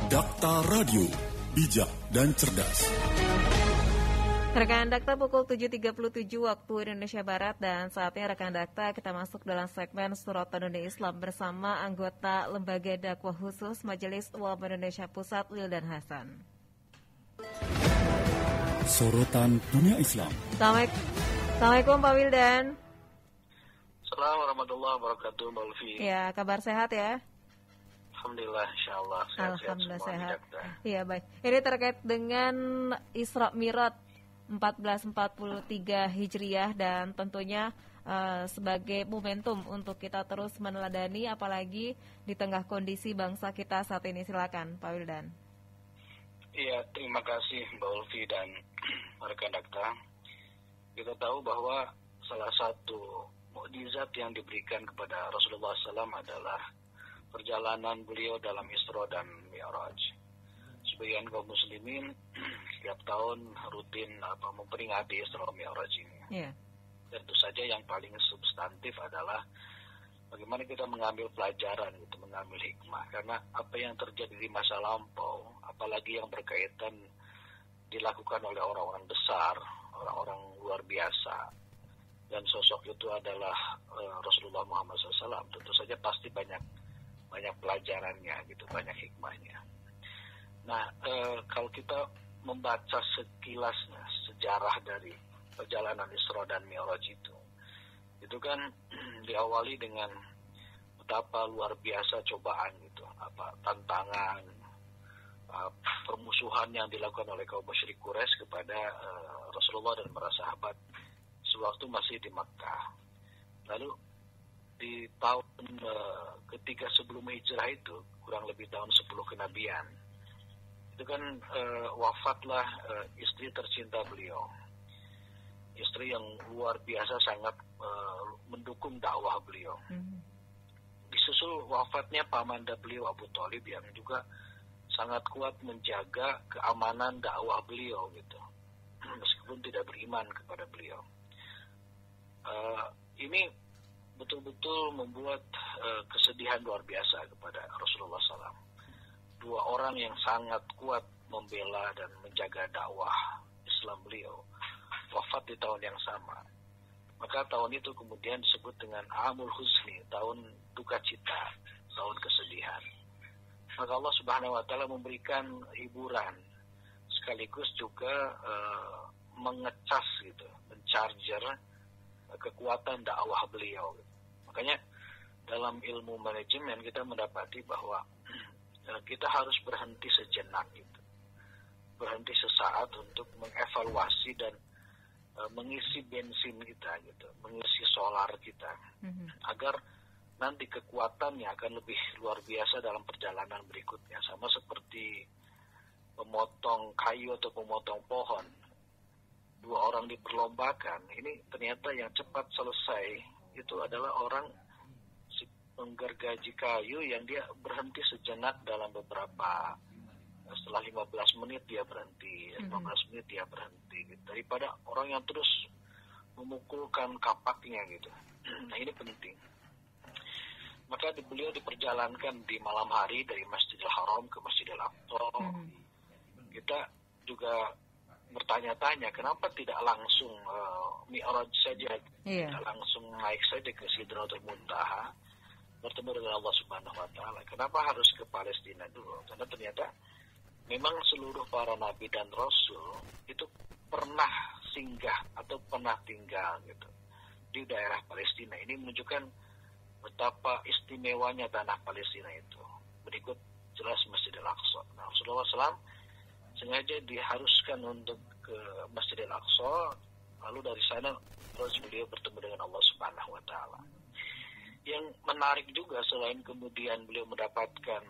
Dakta Radio, bijak dan cerdas. Rekan Dakta pukul 7.37 waktu Indonesia Barat dan saatnya rekan Dakta kita masuk dalam segmen Sorotan Dunia Islam bersama anggota Lembaga Dakwah Khusus Majelis Ulama Indonesia Pusat Wildan Hasan. Sorotan Dunia Islam. Assalamualaikum Pak Wildan. Assalamualaikum warahmatullahi wabarakatuh, Mbak Ulfi. Ya, kabar sehat ya? Alhamdulillah, insyaallah Alhamdulillah sehat. Dakta. Iya baik. Ini terkait dengan Isra Mi'raj 1443 Hijriah dan tentunya sebagai momentum untuk kita terus meneladani apalagi di tengah kondisi bangsa kita saat ini. Silakan Pak Wildan. Iya, terima kasih Mbak Ulfi dan rekan Dakta. Kita tahu bahwa salah satu mukjizat yang diberikan kepada Rasulullah SAW adalah perjalanan beliau dalam Isra dan Mi'raj. Sebagian kaum muslimin setiap tahun rutin memperingati Isra Mi'raj ini. Yeah. Tentu saja yang paling substantif adalah bagaimana kita mengambil pelajaran, mengambil hikmah. Karena apa yang terjadi di masa lampau, apalagi yang berkaitan dilakukan oleh orang-orang besar, orang-orang luar biasa, dan sosok itu adalah Rasulullah Muhammad SAW. Tentu saja pasti banyak pelajarannya, banyak hikmahnya. Nah, kalau kita membaca sekilas sejarah dari perjalanan Isra dan Mi'raj itu kan diawali dengan betapa luar biasa cobaan tantangan, permusuhan yang dilakukan oleh kaum musyrik Quraisy kepada Rasulullah dan para sahabat sewaktu masih di Makkah. Lalu di tahun ketiga sebelum hijrah itu, kurang lebih tahun 10 kenabian, itu kan wafatlah istri tercinta beliau. Istri yang luar biasa sangat mendukung dakwah beliau. Disusul wafatnya pamanda beliau Abu Thalib yang juga sangat kuat menjaga keamanan dakwah beliau meskipun tidak beriman kepada beliau. Ini betul-betul membuat kesedihan luar biasa kepada Rasulullah SAW. Dua orang yang sangat kuat membela dan menjaga dakwah Islam beliau wafat di tahun yang sama. Maka tahun itu kemudian disebut dengan Amul Huzni, tahun duka cita, tahun kesedihan. Maka Allah Subhanahu wa taala memberikan hiburan sekaligus juga mengecas mencharger kekuatan dakwah beliau. Makanya dalam ilmu manajemen kita mendapati bahwa kita harus berhenti sejenak berhenti sesaat untuk mengevaluasi dan mengisi bensin kita mengisi solar kita agar nanti kekuatannya akan lebih luar biasa dalam perjalanan berikutnya. Sama seperti pemotong kayu atau pemotong pohon, dua orang diperlombakan, ini ternyata yang cepat selesai itu adalah orang menggergaji kayu yang dia berhenti sejenak dalam beberapa, setelah 15 menit dia berhenti, 15 menit dia berhenti daripada orang yang terus memukulkan kapaknya Nah, ini penting. Maka beliau diperjalankan di malam hari dari Masjidil Haram ke Masjidil Aqsa. Kita juga bertanya-tanya kenapa tidak langsung Mi'raj saja, tidak langsung naik saja ke Sidratul Muntaha bertemu dengan Allah Subhanahu wa taala. Kenapa harus ke Palestina dulu? Karena ternyata memang seluruh para nabi dan rasul itu pernah singgah atau pernah tinggal di daerah Palestina. Ini menunjukkan betapa istimewanya tanah Palestina itu. Berikut jelas Masjidil Aqsa. Nah, Rasulullah SAW sengaja diharuskan untuk ke Masjidil Aqsa, lalu dari sana terus beliau bertemu dengan Allah Subhanahu wa taala. Yang menarik juga selain kemudian beliau mendapatkan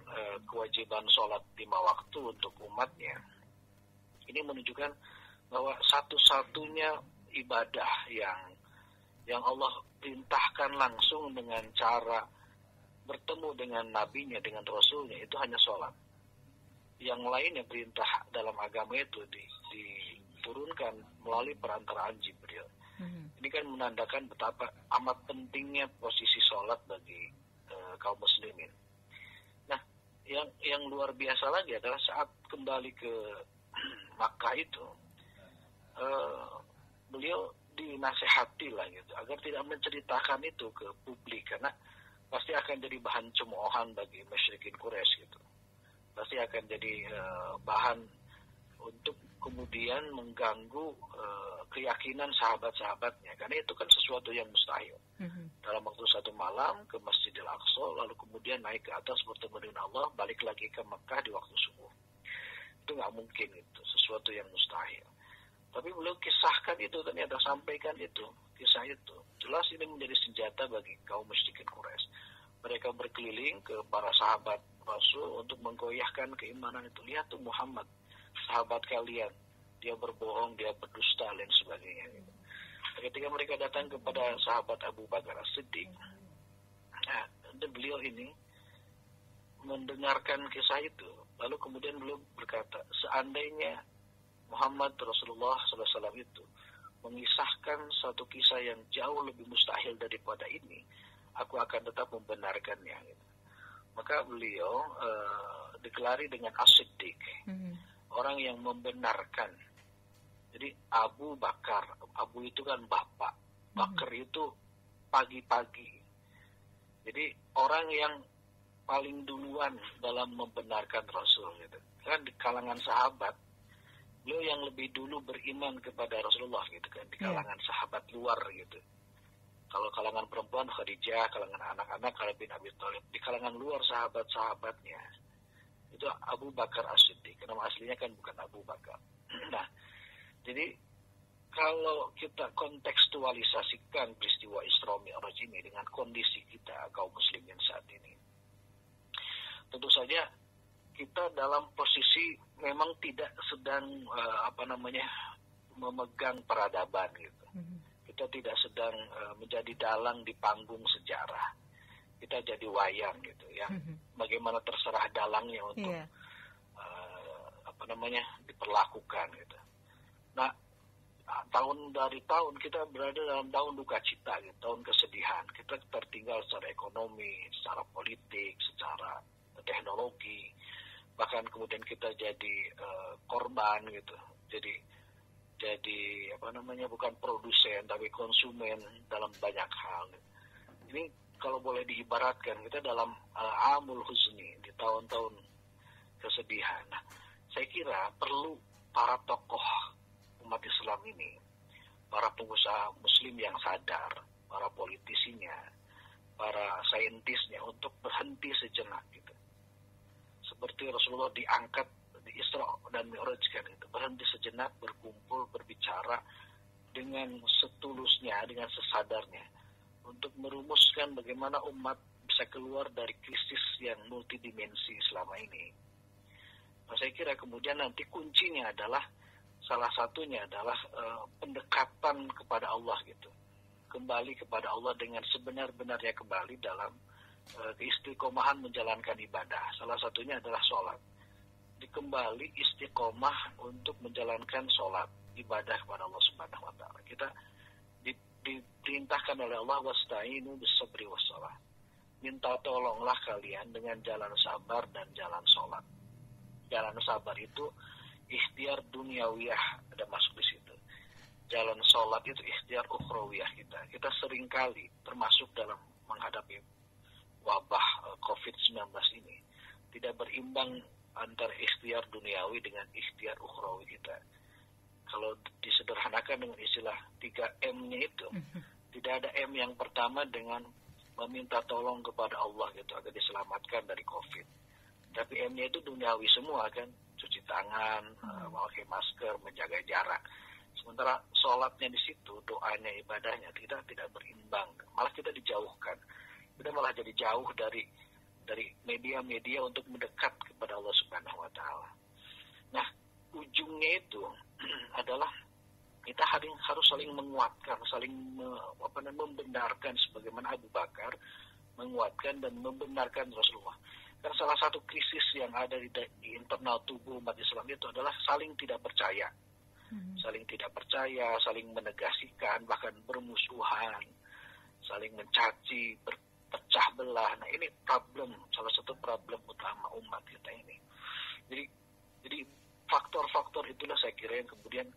kewajiban sholat 5 waktu untuk umatnya, ini menunjukkan bahwa satu-satunya ibadah yang Allah perintahkan langsung dengan cara bertemu dengan nabinya, dengan rasulnya, itu hanya sholat. Yang lainnya perintah dalam agama itu diturunkan melalui perantaraan Jibril. Ini kan menandakan betapa amat pentingnya posisi sholat bagi kaum muslimin. Nah, yang luar biasa lagi adalah saat kembali ke Makkah itu, beliau dinasehati lah gitu agar tidak menceritakan itu ke publik, karena pasti akan jadi bahan cemoohan bagi musyrikin Quraisy gitu. Pasti akan jadi bahan untuk kemudian mengganggu keyakinan sahabat-sahabatnya, karena itu kan sesuatu yang mustahil. Dalam waktu satu malam ke Masjidil Aqsa, lalu kemudian naik ke atas bertemu dengan Allah, balik lagi ke Mekah di waktu subuh. Itu nggak mungkin, itu sesuatu yang mustahil. Tapi beliau kisahkan itu, ternyata sampaikan itu, kisah itu. Jelas ini menjadi senjata bagi kaum musyrikin Quraisy. Mereka berkeliling ke para sahabat Rasul untuk menggoyahkan keimanan itu. Lihat tuh Muhammad, sahabat kalian, dia berbohong, dia berdusta, dan sebagainya. Ketika mereka datang kepada sahabat Abu Bakar As-Siddiq, beliau ini mendengarkan kisah itu, lalu kemudian beliau berkata, seandainya Muhammad Rasulullah SAW itu mengisahkan satu kisah yang jauh lebih mustahil daripada ini, aku akan tetap membenarkannya. Maka beliau digelari dengan As-Siddiq, orang yang membenarkan. Jadi Abu Bakar, Abu itu kan bapak, Bakar itu pagi-pagi. Jadi orang yang paling duluan dalam membenarkan Rasul gitu. Kan di kalangan sahabat, beliau yang lebih dulu beriman kepada Rasulullah gitu kan, di kalangan sahabat luar gitu. Kalau kalangan perempuan Khadijah, kalangan anak-anak Ali bin Abi Thalib, di kalangan luar sahabat-sahabatnya itu Abu Bakar As-Siddiq. Nama aslinya kan bukan Abu Bakar. Nah, jadi kalau kita kontekstualisasikan peristiwa Isra Mi'raj ini dengan kondisi kita kaum muslimin saat ini, tentu saja kita dalam posisi memang tidak sedang memegang peradaban gitu. Kita tidak sedang menjadi dalang di panggung sejarah. Kita jadi wayang gitu ya. Bagaimana terserah dalangnya untuk diperlakukan gitu. Nah, tahun dari tahun kita berada dalam tahun duka cita gitu, tahun kesedihan. Kita tertinggal secara ekonomi, secara politik, secara teknologi. Bahkan kemudian kita jadi korban gitu. Jadi bukan produsen tapi konsumen dalam banyak hal. Ini kalau boleh diibaratkan kita dalam amul husni, di tahun-tahun kesedihan. Nah, saya kira perlu para tokoh umat Islam ini, para pengusaha muslim yang sadar, para politisinya, para saintisnya untuk berhenti sejenak gitu. Seperti Rasulullah diangkat di Isra dan Mi'raj kan itu, berhenti sejenak, berkumpul, berbicara dengan setulusnya, dengan sesadarnya untuk merumuskan bagaimana umat bisa keluar dari krisis yang multidimensi selama ini. Nah, saya kira kemudian nanti kuncinya adalah salah satunya adalah pendekatan kepada Allah gitu. Kembali kepada Allah dengan sebenar-benarnya kembali dalam keistiqomahan menjalankan ibadah. Salah satunya adalah sholat. Dikembali istiqomah untuk menjalankan sholat, ibadah kepada Allah Subhanahu wa Ta'ala. Kita diperintahkan oleh Allah, wasta'inu bis-sabri was-shalah. Minta tolonglah kalian dengan jalan sabar dan jalan sholat. Jalan sabar itu ikhtiar duniawiyah, ada masuk di situ. Jalan sholat itu ikhtiar ukhrawiyah kita. Kita seringkali termasuk dalam menghadapi wabah COVID-19 ini tidak berimbang antara ikhtiar duniawi dengan ikhtiar ukhrawi kita. Kalau disederhanakan dengan istilah 3M-nya itu, tidak ada M yang pertama dengan meminta tolong kepada Allah gitu agar diselamatkan dari COVID. Tapi M-nya itu duniawi semua kan, cuci tangan, memakai masker, menjaga jarak. Sementara sholatnya di situ, doanya, ibadahnya tidak berimbang. Malah kita dijauhkan. Kita malah jadi jauh dari media-media untuk mendekat kepada Allah Subhanahu wa Ta'ala. Nah, ujungnya itu adalah kita harus saling menguatkan, saling membenarkan sebagaimana Abu Bakar menguatkan dan membenarkan Rasulullah. Karena salah satu krisis yang ada di internal tubuh umat Islam itu adalah saling tidak percaya. Saling tidak percaya, saling menegasikan, bahkan bermusuhan, saling mencaci, berpecah belah. Nah, ini salah satu problem utama umat kita ini. Jadi faktor-faktor itulah saya kira yang kemudian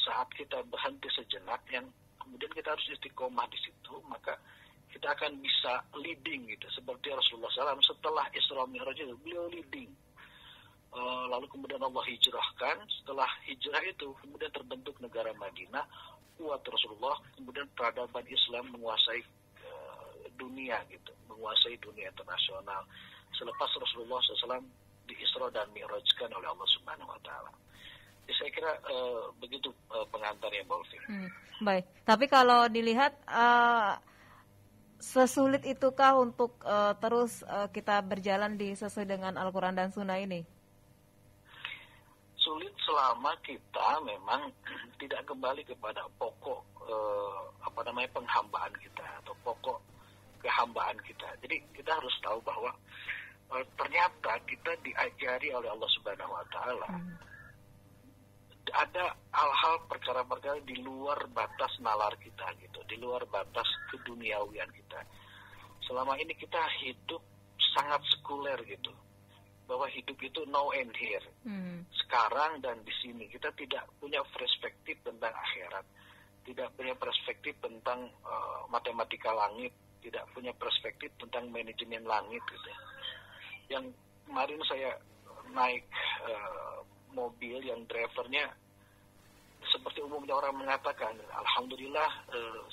saat kita berhenti sejenak, yang kemudian kita harus istiqomah di situ, maka kita akan bisa leading gitu. Seperti Rasulullah SAW setelah Isra Mi'raj itu, beliau leading. Lalu kemudian Allah hijrahkan. Setelah hijrah itu kemudian terbentuk negara Madinah, kuat Rasulullah, kemudian peradaban Islam menguasai dunia gitu, menguasai dunia internasional. Selepas Rasulullah SAW di Isra dan Mi'rajkan oleh Allah Subhanahu Wa Taala. Jadi saya kira begitu pengantarnya, Mbak Ulfi. Baik, tapi kalau dilihat sesulit itukah untuk terus kita berjalan sesuai dengan Al-Quran dan Sunnah ini? Sulit selama kita memang tidak kembali kepada pokok penghambaan kita atau pokok kehambaan kita. Jadi kita harus tahu bahwa ternyata kita diajari oleh Allah Subhanahu Wa Taala. Ada hal-hal perkara-perkara di luar batas nalar kita gitu, di luar batas keduniawian kita. Selama ini kita hidup sangat sekuler gitu, bahwa hidup itu now and here, sekarang dan di sini. Kita tidak punya perspektif tentang akhirat, tidak punya perspektif tentang matematika langit, tidak punya perspektif tentang manajemen langit gitu. Yang kemarin saya naik mobil yang drivernya seperti umumnya orang mengatakan, alhamdulillah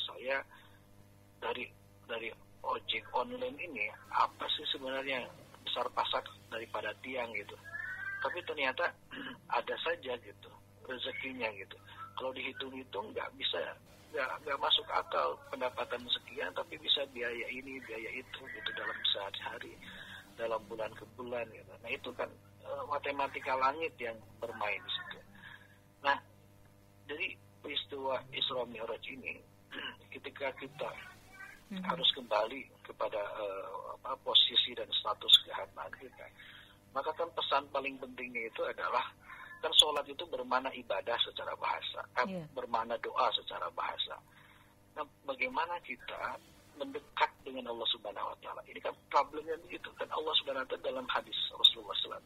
saya dari ojek online ini apa sih sebenarnya besar pasak daripada tiang gitu. Tapi ternyata ada saja gitu rezekinya gitu. Kalau dihitung-hitung nggak masuk akal, pendapatan sekian tapi bisa biaya ini biaya itu gitu dalam sehari-hari, dalam bulan ke bulan gitu. Nah itu kan matematika langit yang bermain di situ. Nah, dari peristiwa Isra Mi'raj ini, ketika kita harus kembali kepada posisi dan status kehambaan kita, maka kan pesan paling pentingnya itu adalah, kan sholat itu bermakna ibadah secara bahasa, bermakna doa secara bahasa. Nah, bagaimana kita mendekat dengan Allah Subhanahu Wa Taala? Ini kan problemnya begitu kan. Allah Subhanahu Wa Taala dalam hadis Rasulullah SAW,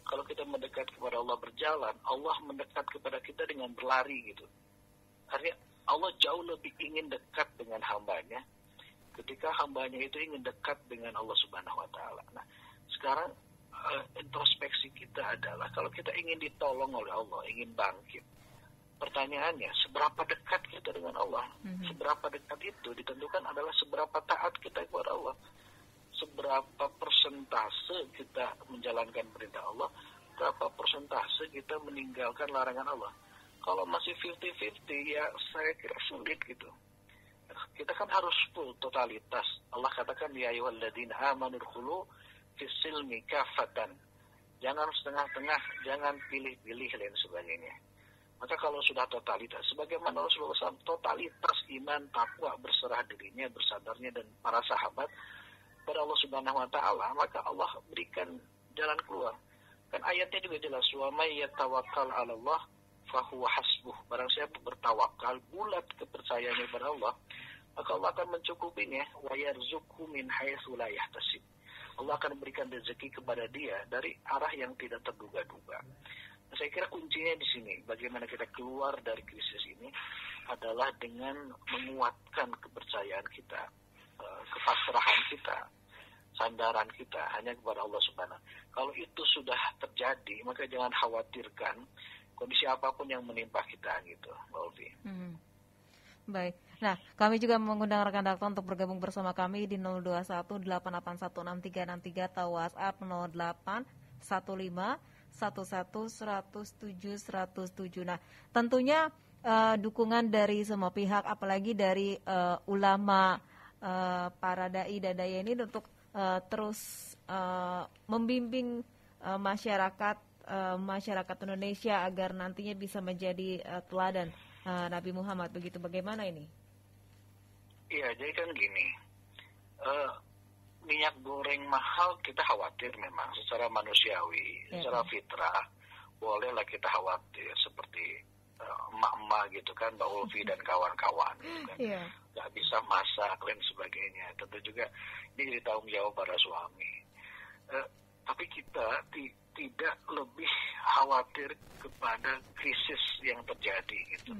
kalau kita mendekat kepada Allah berjalan, Allah mendekat kepada kita dengan berlari gitu. Artinya Allah jauh lebih ingin dekat dengan hambanya ketika hambanya itu ingin dekat dengan Allah Subhanahu Wa Taala. Nah, sekarang introspeksi kita adalah, kalau kita ingin ditolong oleh Allah, ingin bangkit, pertanyaannya seberapa dekat kita dengan Allah? Seberapa dekat itu ditentukan adalah seberapa taat kita kepada Allah, seberapa persentase kita menjalankan perintah Allah, berapa persentase kita meninggalkan larangan Allah. Kalau masih 50-50 ya saya kira sulit gitu. Kita kan harus full totalitas. Allah katakan ya ayyuhalladzina amanu dkhulu fis-silmi kafatan. Jangan setengah-tengah, jangan pilih-pilih dan sebagainya. Maka kalau sudah totalitas, sebagaimana Rasulullah SAW totalitas iman, takwa, berserah dirinya, bersabarnya dan para sahabat pada Allah Subhanahu Wa Taala, maka Allah berikan jalan keluar. Kan ayatnya juga jelas, wa may yatawakkal 'ala Allah fahuwa hasbuh. Barang siapa bertawakal, bulat kepercayaannya kepada Allah, maka Allah akan mencukupinya. Wa yarzuqhu min haitsu la yahtasib. Allah akan memberikan rezeki kepada dia dari arah yang tidak terduga-duga. Nah, saya kira kuncinya di sini, bagaimana kita keluar dari krisis ini adalah dengan menguatkan kepercayaan kita, kepasrahan kita, sandaran kita hanya kepada Allah Subhanahu. Kalau itu sudah terjadi, maka jangan khawatirkan kondisi apapun yang menimpa kita gitu, Mbak Ulfi. Baik. Nah, kami juga mengundang rekan dakta untuk bergabung bersama kami di 0218816363 atau WhatsApp 0815111007. Nah, tentunya dukungan dari semua pihak, apalagi dari ulama, para dai dan daya ini untuk terus membimbing masyarakat Indonesia agar nantinya bisa menjadi teladan Nabi Muhammad. Begitu, bagaimana ini? Iya, jadi kan gini, minyak goreng mahal kita khawatir memang secara manusiawi, secara fitrah, bolehlah kita khawatir seperti emak-emak gitu kan, Mbak Ulfi dan kawan-kawan gitu kan, nggak bisa masak dan sebagainya. Tentu juga ini istri jadi tanggung jawab para suami. Tapi kita tidak lebih khawatir kepada krisis yang terjadi gitu.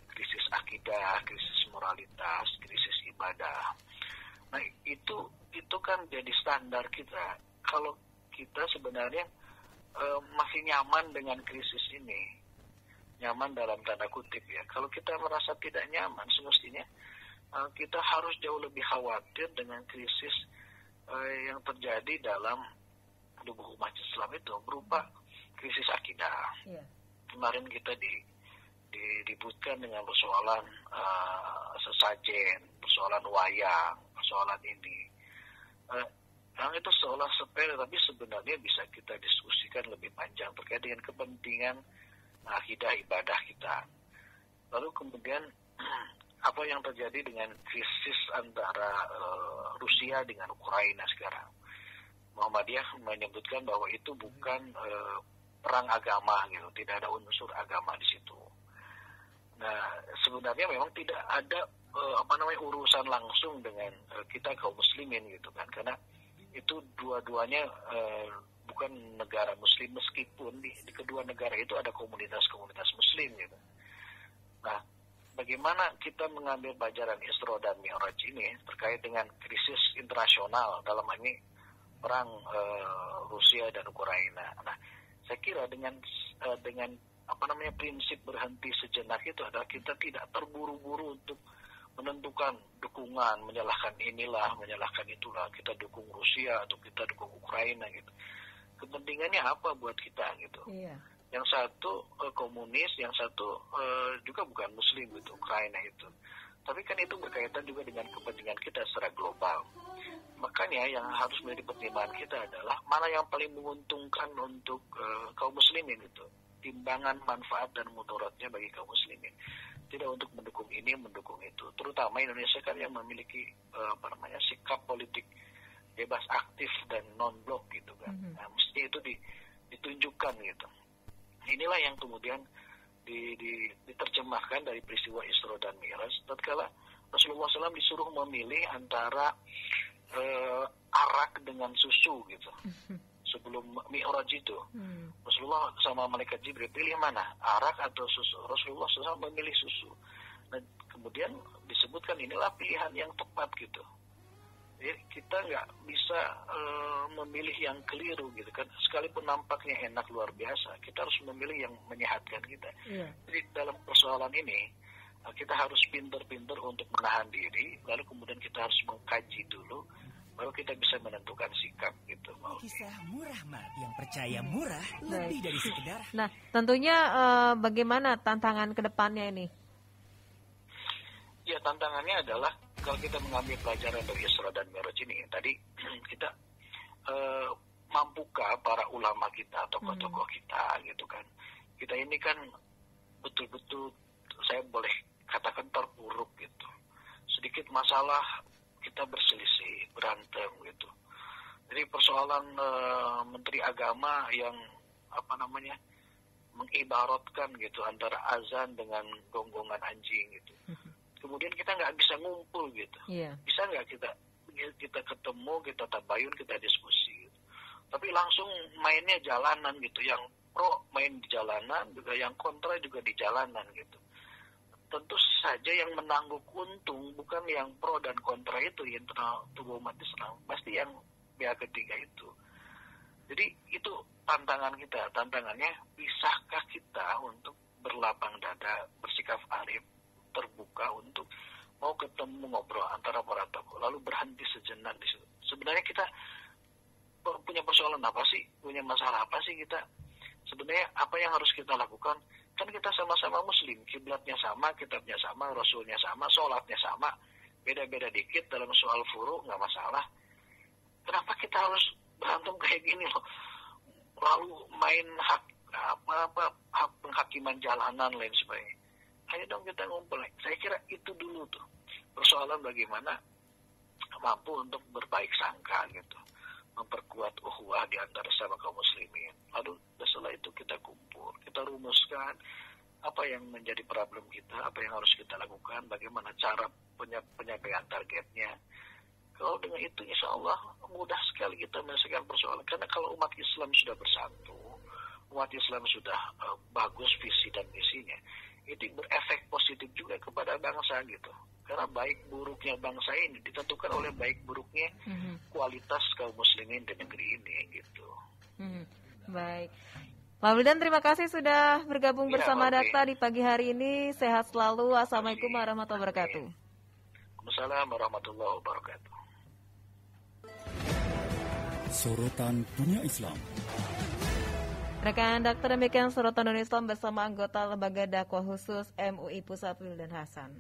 Krisis akidah, krisis moralitas, krisis ibadah. Nah, itu kan jadi standar kita. Kalau kita sebenarnya masih nyaman dengan krisis ini, nyaman dalam tanda kutip ya. Kalau kita merasa tidak nyaman, semestinya kita harus jauh lebih khawatir dengan krisis yang terjadi dalam tubuh umat Islam itu berupa krisis akidah. Kemarin kita diributkan dengan persoalan sesajen, persoalan wayang, persoalan ini. Yang itu seolah sepele, tapi sebenarnya bisa kita diskusikan lebih panjang terkait dengan kepentingan akidah ibadah kita. Lalu kemudian apa yang terjadi dengan krisis antara Rusia dengan Ukraina sekarang? Muhammadiyah menyebutkan bahwa itu bukan perang agama gitu, tidak ada unsur agama di situ. Nah, sebenarnya memang tidak ada urusan langsung dengan kita kaum muslimin gitu kan, karena itu dua-duanya bukan negara muslim, meskipun di kedua negara itu ada komunitas-komunitas muslim gitu. Nah, bagaimana kita mengambil pelajaran Isra dan Mi'raj ini terkait dengan krisis internasional dalam ini perang Rusia dan Ukraina. Nah, saya kira dengan prinsip berhenti sejenak itu adalah kita tidak terburu-buru untuk menentukan dukungan, menyalahkan inilah, menyalahkan itulah, kita dukung Rusia atau kita dukung Ukraina gitu. Kepentingannya apa buat kita gitu? Iya. Yang satu komunis, yang satu juga bukan Muslim gitu, Ukraina itu. Tapi kan itu berkaitan juga dengan kepentingan kita secara global. Makanya yang harus menjadi pertimbangan kita adalah mana yang paling menguntungkan untuk kaum muslimin itu. Timbangan manfaat dan mudaratnya bagi kaum muslimin. Tidak untuk mendukung ini, mendukung itu. Terutama Indonesia kan yang memiliki sikap politik bebas aktif dan non-blok gitu kan. Nah, mesti itu ditunjukkan gitu. Inilah yang kemudian diterjemahkan dari peristiwa Isra dan Mi'raj. Tatkala Rasulullah SAW disuruh memilih antara arak dengan susu gitu. Sebelum Mi'raj itu, Rasulullah sama malaikat Jibril pilih mana, arak atau susu. Rasulullah SAW memilih susu. Nah, kemudian disebutkan inilah pilihan yang tepat gitu. Jadi kita nggak bisa memilih yang keliru gitu kan. Sekalipun nampaknya enak luar biasa, kita harus memilih yang menyehatkan kita. Jadi dalam persoalan ini kita harus pintar-pintar untuk menahan diri, lalu kemudian kita harus mengkaji dulu, baru kita bisa menentukan sikap gitu. Kisah murah Mat, yang percaya murah lebih dari sekedar. Nah, tentunya bagaimana tantangan ke depannya ini? Ya, tantangannya adalah kalau kita mengambil pelajaran dari Isra dan Mi'raj ini, tadi kita mampukah para ulama kita, tokoh-tokoh kita gitu kan. Kita ini kan betul-betul, saya boleh katakan terpuruk gitu. Sedikit masalah kita berselisih, berantem gitu. Jadi persoalan Menteri Agama yang mengibaratkan gitu antara azan dengan gonggongan anjing gitu. Kemudian kita nggak bisa ngumpul gitu. Bisa nggak kita ketemu, kita tabayun, kita diskusi gitu. Tapi langsung mainnya jalanan gitu. Yang pro main di jalanan, juga yang kontra juga di jalanan gitu. Tentu saja yang menangguk untung bukan yang pro dan kontra itu, yang internal tubuh umat Islam, pasti yang pihak ketiga itu. Jadi itu tantangan kita. Tantangannya, bisakah kita untuk berlapang dada, bersikap arif, terbuka untuk mau ketemu ngobrol antara para tokoh, lalu berhenti sejenak di situ. Sebenarnya kita punya persoalan apa sih? Punya masalah apa sih kita? Sebenarnya apa yang harus kita lakukan? Kan kita sama-sama muslim, kiblatnya sama, kitabnya sama, rasulnya sama, sholatnya sama, beda-beda dikit dalam soal furu, nggak masalah. Kenapa kita harus berantem kayak gini loh? Lalu main hak penghakiman jalanan lain sebagainya. Ayo dong kita ngumpul. Saya kira itu dulu tuh persoalan bagaimana mampu untuk berbaik sangka gitu, memperkuat ukhuwah di antara sama kaum muslimin. Lalu setelah itu kita kumpul, kita rumuskan apa yang menjadi problem kita, apa yang harus kita lakukan, bagaimana cara penyampaian targetnya. Kalau dengan itu insya Allah mudah sekali kita menyelesaikan persoalan. Karena kalau umat Islam sudah bersatu, umat Islam sudah bagus visi dan misinya, itu berefek positif juga kepada bangsa gitu. Karena baik buruknya bangsa ini ditentukan oleh baik buruknya kualitas kaum muslimin di negeri ini gitu. Baik. Pak Wildan, terima kasih sudah bergabung bersama Dakta di pagi hari ini. Sehat selalu. Assalamualaikum warahmatullahi wabarakatuh. Waalaikumsalam warahmatullahi wabarakatuh. Sorotan Dunia Islam. Rekan Dakta, demikian Sorotan Dunia Islam bersama anggota Lembaga Dakwah Khusus MUI Pusat Wildan Hasan.